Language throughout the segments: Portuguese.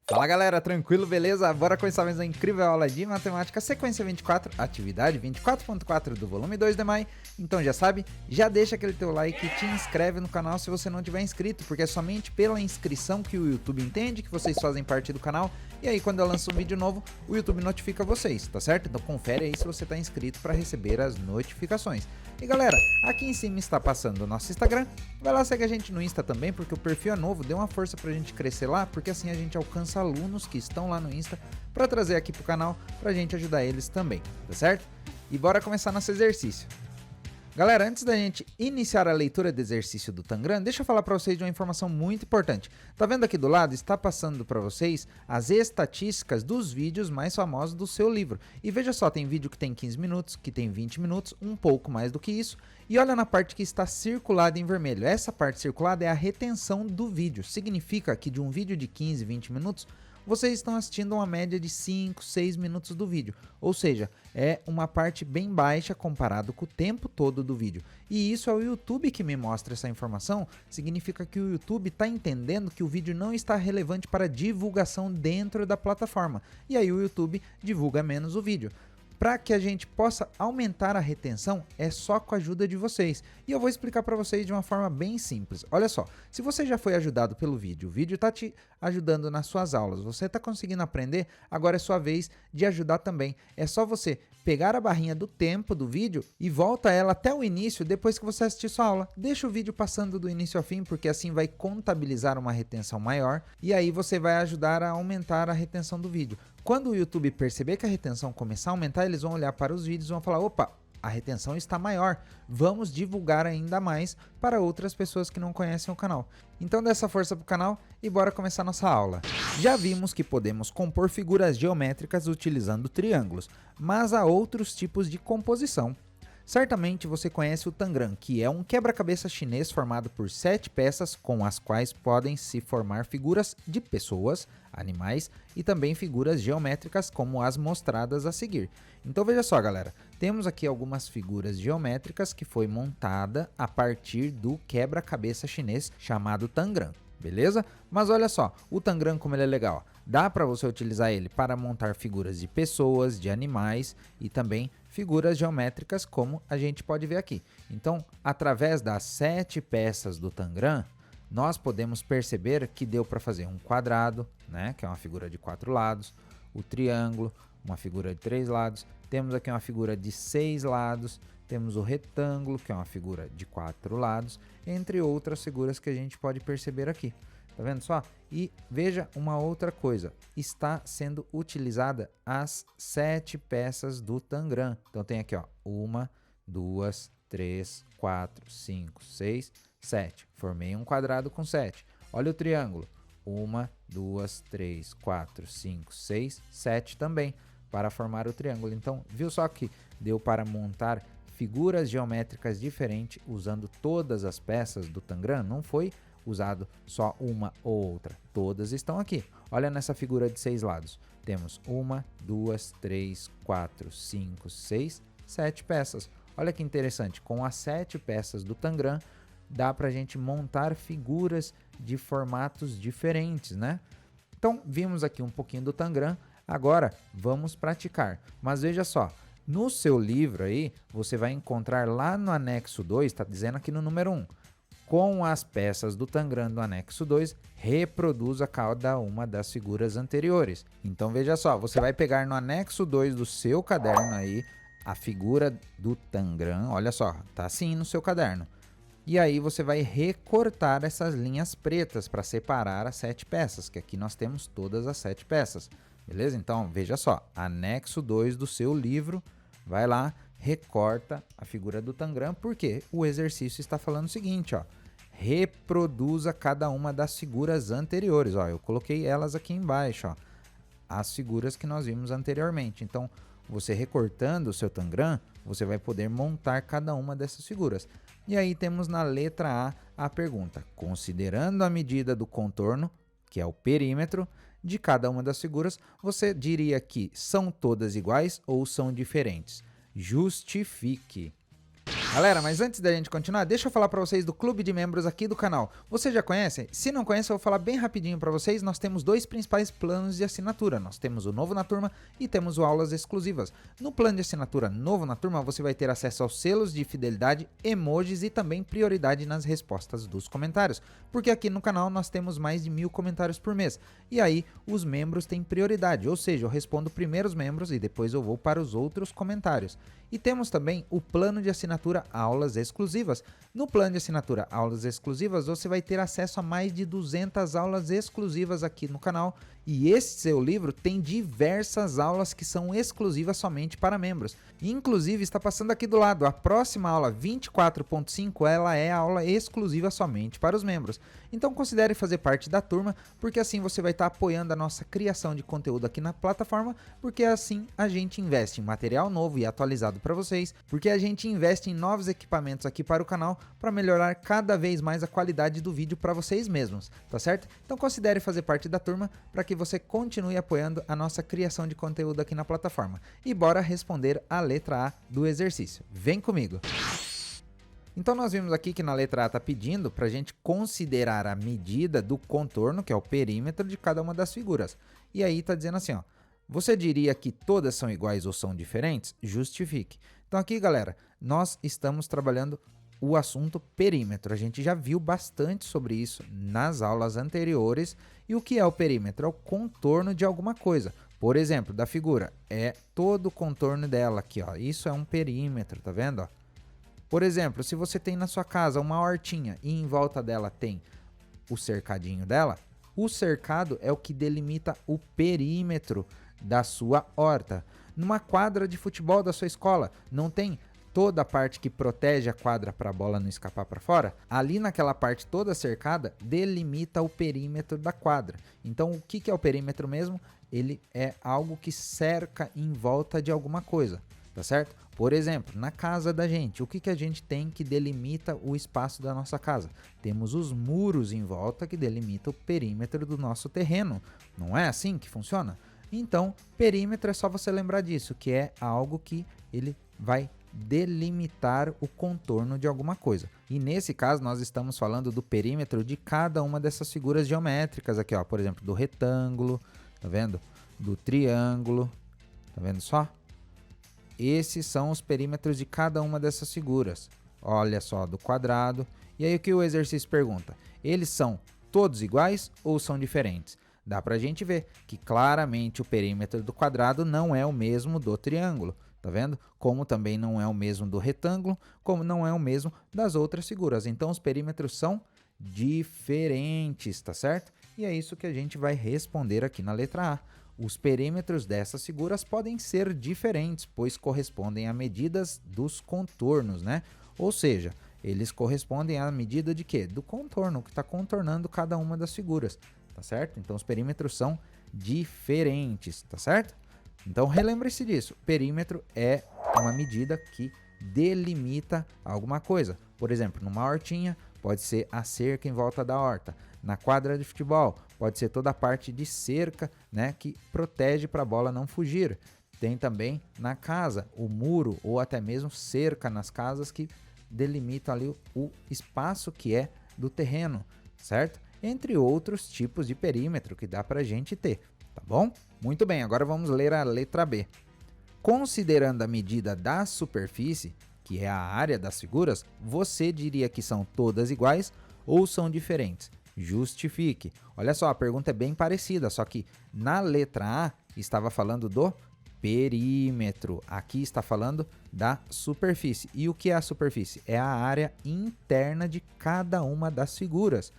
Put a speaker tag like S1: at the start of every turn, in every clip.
S1: Fala galera, tranquilo, beleza? Bora começar mais uma incrível aula de matemática, sequência 24, atividade 24.4 do volume 2 de maio. Então já sabe, já deixa aquele teu like e te inscreve no canal se você não tiver inscrito, porque é somente pela inscrição que o YouTube entende que vocês fazem parte do canal. E aí quando eu lanço um vídeo novo, o YouTube notifica vocês, tá certo? Então confere aí se você tá inscrito para receber as notificações. E galera, aqui em cima está passando o nosso Instagram, vai lá, segue a gente no Insta também, porque o perfil é novo, dê uma força pra gente crescer lá, porque assim a gente alcança alunos que estão lá no Insta para trazer aqui pro canal, pra gente ajudar eles também, tá certo? E bora começar nosso exercício. Galera, antes da gente iniciar a leitura do exercício do Tangram, deixa eu falar para vocês de uma informação muito importante. Tá vendo aqui do lado? Está passando para vocês as estatísticas dos vídeos mais famosos do seu livro. E veja só, tem vídeo que tem 15 minutos, que tem 20 minutos, um pouco mais do que isso. E olha na parte que está circulada em vermelho. Essa parte circulada é a retenção do vídeo. Significa que de um vídeo de 15, 20 minutos, vocês estão assistindo uma média de 5, 6 minutos do vídeo, ou seja, é uma parte bem baixa comparado com o tempo todo do vídeo. E isso é o YouTube que me mostra essa informação, significa que o YouTube está entendendo que o vídeo não está relevante para divulgação dentro da plataforma, e aí o YouTube divulga menos o vídeo. Para que a gente possa aumentar a retenção, é só com a ajuda de vocês. E eu vou explicar para vocês de uma forma bem simples. Olha só, se você já foi ajudado pelo vídeo, o vídeo está te ajudando nas suas aulas, você está conseguindo aprender, agora é sua vez de ajudar também. É só você pegar a barrinha do tempo do vídeo e volta ela até o início depois que você assistir sua aula. Deixa o vídeo passando do início ao fim, porque assim vai contabilizar uma retenção maior e aí você vai ajudar a aumentar a retenção do vídeo. Quando o YouTube perceber que a retenção começar a aumentar, eles vão olhar para os vídeos e vão falar, opa, a retenção está maior, vamos divulgar ainda mais para outras pessoas que não conhecem o canal. Então dê essa força para o canal e bora começar nossa aula. Já vimos que podemos compor figuras geométricas utilizando triângulos, mas há outros tipos de composição. Certamente você conhece o Tangram, que é um quebra-cabeça chinês formado por 7 peças com as quais podem se formar figuras de pessoas, animais e também figuras geométricas como as mostradas a seguir. Então veja só galera, temos aqui algumas figuras geométricas que foi montada a partir do quebra-cabeça chinês chamado Tangram. Beleza? Mas olha só, o Tangram como ele é legal, dá para você utilizar ele para montar figuras de pessoas, de animais e também figuras geométricas como a gente pode ver aqui. Então, através das 7 peças do Tangram, nós podemos perceber que deu para fazer um quadrado, né, que é uma figura de 4 lados, o triângulo, uma figura de 3 lados, temos aqui uma figura de 6 lados, temos o retângulo, que é uma figura de 4 lados, entre outras figuras que a gente pode perceber aqui. Tá vendo só? E veja uma outra coisa, está sendo utilizada as 7 peças do Tangram. Então tem aqui, ó, 1, 2, 3, 4, 5, 6, 7. Formei um quadrado com 7. Olha o triângulo, 1, 2, 3, 4, 5, 6, 7 também, para formar o triângulo. Então, viu só que deu para montar figuras geométricas diferentes usando todas as peças do Tangram? Não foi usado só uma ou outra, todas estão aqui. Olha nessa figura de 6 lados, temos 1, 2, 3, 4, 5, 6, 7 peças. Olha que interessante, com as 7 peças do Tangram, dá pra gente montar figuras de formatos diferentes, né? Então, vimos aqui um pouquinho do Tangram, agora vamos praticar. Mas veja só, no seu livro aí, você vai encontrar lá no anexo 2, está dizendo aqui no número 1, com as peças do Tangram do anexo 2, reproduza cada uma das figuras anteriores. Então veja só, você vai pegar no anexo 2 do seu caderno aí, a figura do Tangram, olha só, tá assim no seu caderno. E aí você vai recortar essas linhas pretas para separar as 7 peças, que aqui nós temos todas as 7 peças. Beleza? Então veja só, anexo 2 do seu livro, vai lá, recorta a figura do Tangram, porque o exercício está falando o seguinte, ó, reproduza cada uma das figuras anteriores, ó, eu coloquei elas aqui embaixo, ó, as figuras que nós vimos anteriormente. Então, você recortando o seu Tangram, você vai poder montar cada uma dessas figuras. E aí temos na letra A pergunta, considerando a medida do contorno, que é o perímetro, de cada uma das figuras, você diria que são todas iguais ou são diferentes? Justifique. Galera, mas antes da gente continuar, deixa eu falar para vocês do clube de membros aqui do canal. Você já conhece? Se não conhece, eu vou falar bem rapidinho para vocês. Nós temos dois principais planos de assinatura. Nós temos o Novo na Turma e temos o Aulas Exclusivas. No plano de assinatura Novo na Turma, você vai ter acesso aos selos de fidelidade, emojis e também prioridade nas respostas dos comentários. Porque aqui no canal nós temos mais de 1000 comentários por mês. E aí, os membros têm prioridade, ou seja, eu respondo primeiro os membros e depois eu vou para os outros comentários. E temos também o plano de assinatura Aulas Exclusivas. No plano de assinatura Aulas Exclusivas, você vai ter acesso a mais de 200 aulas exclusivas aqui no canal. E esse seu livro tem diversas aulas que são exclusivas somente para membros. Inclusive, está passando aqui do lado, a próxima aula 24.5, ela é a aula exclusiva somente para os membros. Então considere fazer parte da turma, porque assim você vai estar apoiando a nossa criação de conteúdo aqui na plataforma, porque assim a gente investe em material novo e atualizado para vocês, porque a gente investe em novos equipamentos aqui para o canal para melhorar cada vez mais a qualidade do vídeo para vocês mesmos, tá certo? Então considere fazer parte da turma para que você continue apoiando a nossa criação de conteúdo aqui na plataforma. E bora responder a letra A do exercício. Vem comigo! Então nós vimos aqui que na letra A está pedindo para a gente considerar a medida do contorno, que é o perímetro de cada uma das figuras. E aí está dizendo assim, ó, você diria que todas são iguais ou são diferentes? Justifique. Então aqui, galera, nós estamos trabalhando o assunto perímetro. A gente já viu bastante sobre isso nas aulas anteriores. E o que é o perímetro? É o contorno de alguma coisa. Por exemplo, da figura, é todo o contorno dela aqui, ó. Isso é um perímetro, tá vendo, ó? Por exemplo, se você tem na sua casa uma hortinha e em volta dela tem o cercadinho dela, o cercado é o que delimita o perímetro da sua horta. Numa quadra de futebol da sua escola, não tem toda a parte que protege a quadra para a bola não escapar para fora? Ali naquela parte toda cercada, delimita o perímetro da quadra. Então, o que é o perímetro mesmo? Ele é algo que cerca em volta de alguma coisa, tá certo? Por exemplo, na casa da gente, o que a gente tem que delimita o espaço da nossa casa? Temos os muros em volta que delimitam o perímetro do nosso terreno. Não é assim que funciona? Então, perímetro é só você lembrar disso, que é algo que ele vai delimitar o contorno de alguma coisa. E nesse caso, nós estamos falando do perímetro de cada uma dessas figuras geométricas aqui, ó. Por exemplo, do retângulo, tá vendo? Do triângulo, tá vendo só? Esses são os perímetros de cada uma dessas figuras. Olha só, do quadrado. E aí o que o exercício pergunta? Eles são todos iguais ou são diferentes? Dá pra gente ver que claramente o perímetro do quadrado não é o mesmo do triângulo, tá vendo? Como também não é o mesmo do retângulo, como não é o mesmo das outras figuras. Então os perímetros são diferentes, tá certo? E é isso que a gente vai responder aqui na letra A. Os perímetros dessas figuras podem ser diferentes, pois correspondem a medidas dos contornos, né? Ou seja, eles correspondem à medida de quê? Do contorno, que está contornando cada uma das figuras, tá certo? Então os perímetros são diferentes, tá certo? Então relembre-se disso, perímetro é uma medida que delimita alguma coisa. Por exemplo, numa hortinha pode ser a cerca em volta da horta. Na quadra de futebol pode ser toda a parte de cerca, né, que protege para a bola não fugir. Tem também na casa o muro ou até mesmo cerca nas casas que delimitam ali o espaço que é do terreno, certo? Entre outros tipos de perímetro que dá para a gente ter, tá bom? Muito bem, agora vamos ler a letra B. Considerando a medida da superfície, que é a área das figuras, você diria que são todas iguais ou são diferentes? Justifique. Olha só, a pergunta é bem parecida, só que na letra A estava falando do perímetro. Aqui está falando da superfície. E o que é a superfície? É a área interna de cada uma das figuras.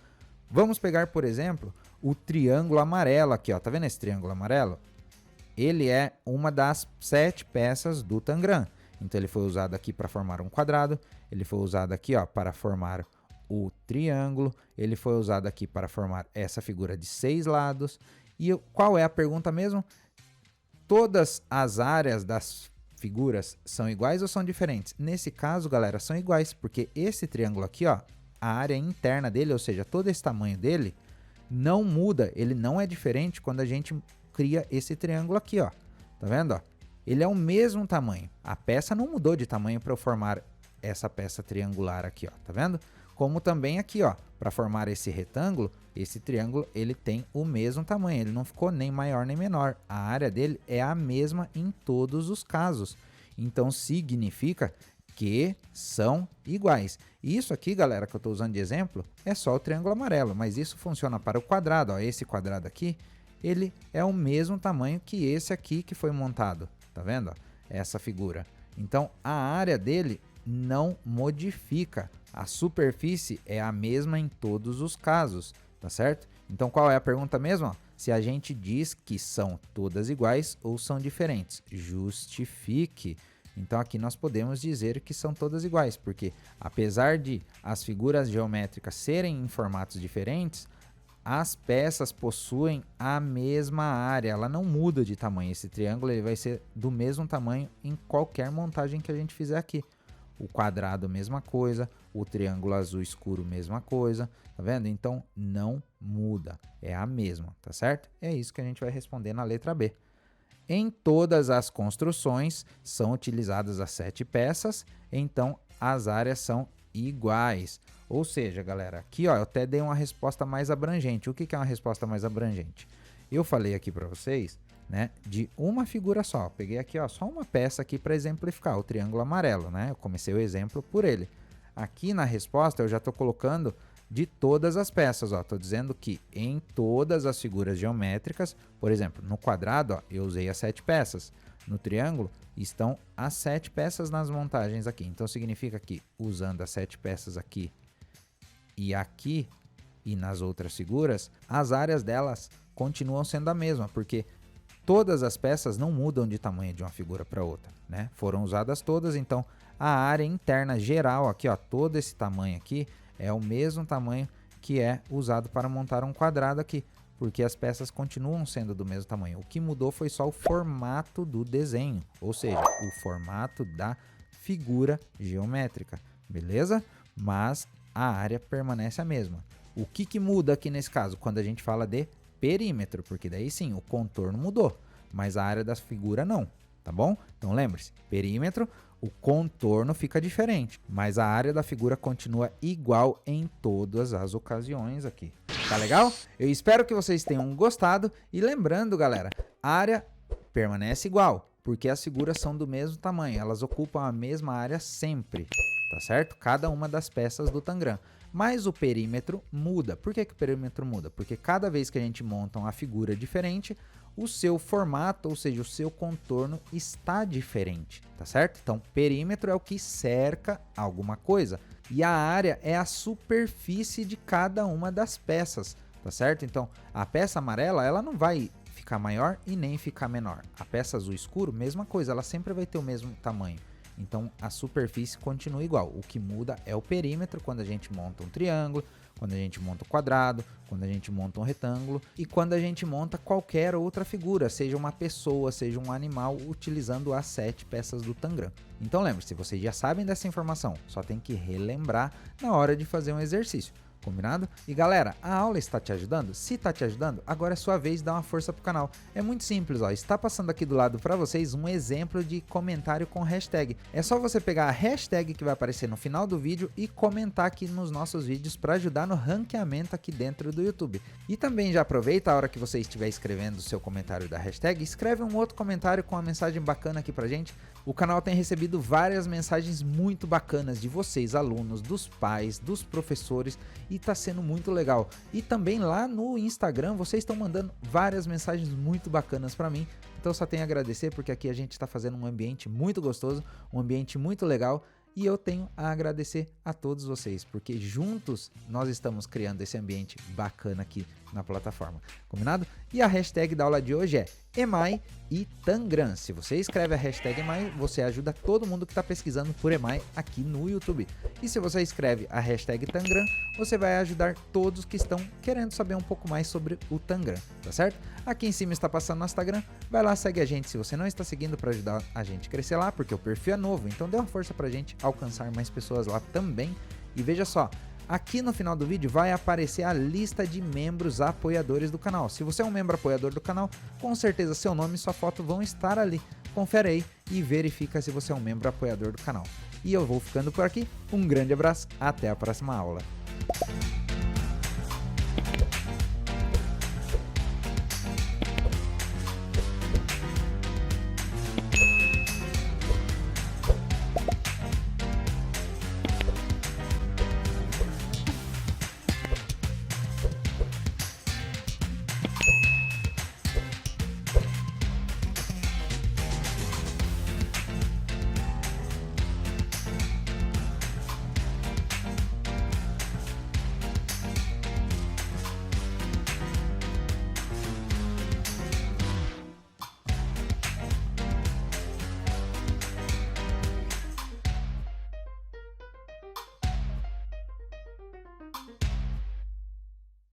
S1: Vamos pegar, por exemplo, o triângulo amarelo aqui, ó. Tá vendo esse triângulo amarelo? Ele é uma das 7 peças do Tangram. Então ele foi usado aqui para formar um quadrado, ele foi usado aqui, ó, para formar o triângulo, ele foi usado aqui para formar essa figura de 6 lados. E qual é a pergunta mesmo? Todas as áreas das figuras são iguais ou são diferentes? Nesse caso, galera, são iguais, porque esse triângulo aqui, ó, a área interna dele, ou seja, todo esse tamanho dele, não muda, ele não é diferente quando a gente cria esse triângulo aqui, ó. Tá vendo, ó? Ele é o mesmo tamanho. A peça não mudou de tamanho para eu formar essa peça triangular aqui, ó, tá vendo? Como também aqui, ó, para formar esse retângulo, esse triângulo, ele tem o mesmo tamanho, ele não ficou nem maior nem menor. A área dele é a mesma em todos os casos. Então, significa que são iguais. E isso aqui, galera, que eu estou usando de exemplo, é só o triângulo amarelo, mas isso funciona para o quadrado, ó. Esse quadrado aqui, ele é o mesmo tamanho que esse aqui que foi montado, tá vendo? Ó? Essa figura. Então, a área dele não modifica. A superfície é a mesma em todos os casos, tá certo? Então, qual é a pergunta mesmo? Ó? Se a gente diz que são todas iguais ou são diferentes, justifique. Então, aqui nós podemos dizer que são todas iguais, porque apesar de as figuras geométricas serem em formatos diferentes, as peças possuem a mesma área, ela não muda de tamanho. Esse triângulo ele vai ser do mesmo tamanho em qualquer montagem que a gente fizer aqui. O quadrado, mesma coisa. O triângulo azul escuro, mesma coisa. Tá vendo? Então, não muda. É a mesma, tá certo? É isso que a gente vai responder na letra B. Em todas as construções são utilizadas as 7 peças, então as áreas são iguais. Ou seja, galera, aqui ó, eu até dei uma resposta mais abrangente. O que é uma resposta mais abrangente? Eu falei aqui para vocês, né, de uma figura só. Eu peguei aqui ó, só uma peça aqui para exemplificar, o triângulo amarelo, né? Eu comecei o exemplo por ele. Aqui na resposta eu já estou colocando de todas as peças, ó. Tô dizendo que em todas as figuras geométricas, por exemplo, no quadrado, ó, eu usei as 7 peças. No triângulo, estão as 7 peças nas montagens aqui. Então, significa que usando as 7 peças aqui e nas outras figuras, as áreas delas continuam sendo a mesma, porque todas as peças não mudam de tamanho de uma figura para outra, né? Foram usadas todas, então a área interna geral aqui, ó, todo esse tamanho aqui, é o mesmo tamanho que é usado para montar um quadrado aqui, porque as peças continuam sendo do mesmo tamanho. O que mudou foi só o formato do desenho, ou seja, o formato da figura geométrica, beleza? Mas a área permanece a mesma. O que muda aqui nesse caso? Quando a gente fala de perímetro, porque daí sim, o contorno mudou, mas a área da figura não, tá bom? Então lembre-se, perímetro, o contorno fica diferente, mas a área da figura continua igual em todas as ocasiões aqui. Tá legal? Eu espero que vocês tenham gostado e lembrando, galera, a área permanece igual, porque as figuras são do mesmo tamanho, elas ocupam a mesma área sempre, tá certo? Cada uma das peças do Tangram. Mas o perímetro muda. Por que o perímetro muda? Porque cada vez que a gente monta uma figura diferente, o seu formato, ou seja, o seu contorno está diferente, tá certo? Então, perímetro é o que cerca alguma coisa. E a área é a superfície de cada uma das peças, tá certo? Então, a peça amarela, ela não vai ficar maior e nem ficar menor. A peça azul escuro, mesma coisa, ela sempre vai ter o mesmo tamanho. Então, a superfície continua igual. O que muda é o perímetro quando a gente monta um triângulo, quando a gente monta um quadrado, quando a gente monta um retângulo e quando a gente monta qualquer outra figura, seja uma pessoa, seja um animal, utilizando as 7 peças do Tangram. Então lembre-se, vocês já sabem dessa informação, só tem que relembrar na hora de fazer um exercício. Combinado? E galera, a aula está te ajudando? Se está te ajudando, agora é sua vez de dar uma força pro canal. É muito simples, ó. Está passando aqui do lado para vocês um exemplo de comentário com hashtag. É só você pegar a hashtag que vai aparecer no final do vídeo e comentar aqui nos nossos vídeos para ajudar no ranqueamento aqui dentro do YouTube. E também já aproveita a hora que você estiver escrevendo o seu comentário da hashtag, escreve um outro comentário com uma mensagem bacana aqui pra gente. O canal tem recebido várias mensagens muito bacanas de vocês, alunos, dos pais, dos professores, e tá sendo muito legal. E também lá no Instagram vocês estão mandando várias mensagens muito bacanas para mim. Então só tenho a agradecer, porque aqui a gente está fazendo um ambiente muito gostoso, um ambiente muito legal. E eu tenho a agradecer a todos vocês, porque juntos nós estamos criando esse ambiente bacana aqui na plataforma. Combinado? E a hashtag da aula de hoje é EMAI e Tangram. Se você escreve a hashtag EMAI, você ajuda todo mundo que está pesquisando por EMAI aqui no YouTube. E se você escreve a hashtag Tangram, você vai ajudar todos que estão querendo saber um pouco mais sobre o Tangram, tá certo? Aqui em cima está passando nosso Instagram, vai lá, segue a gente se você não está seguindo, para ajudar a gente a crescer lá, porque o perfil é novo, então dê uma força pra gente alcançar mais pessoas lá também. E veja só, aqui no final do vídeo vai aparecer a lista de membros apoiadores do canal. Se você é um membro apoiador do canal, com certeza seu nome e sua foto vão estar ali. confere aí e verifica se você é um membro apoiador do canal. E eu vou ficando por aqui, um grande abraço, até a próxima aula.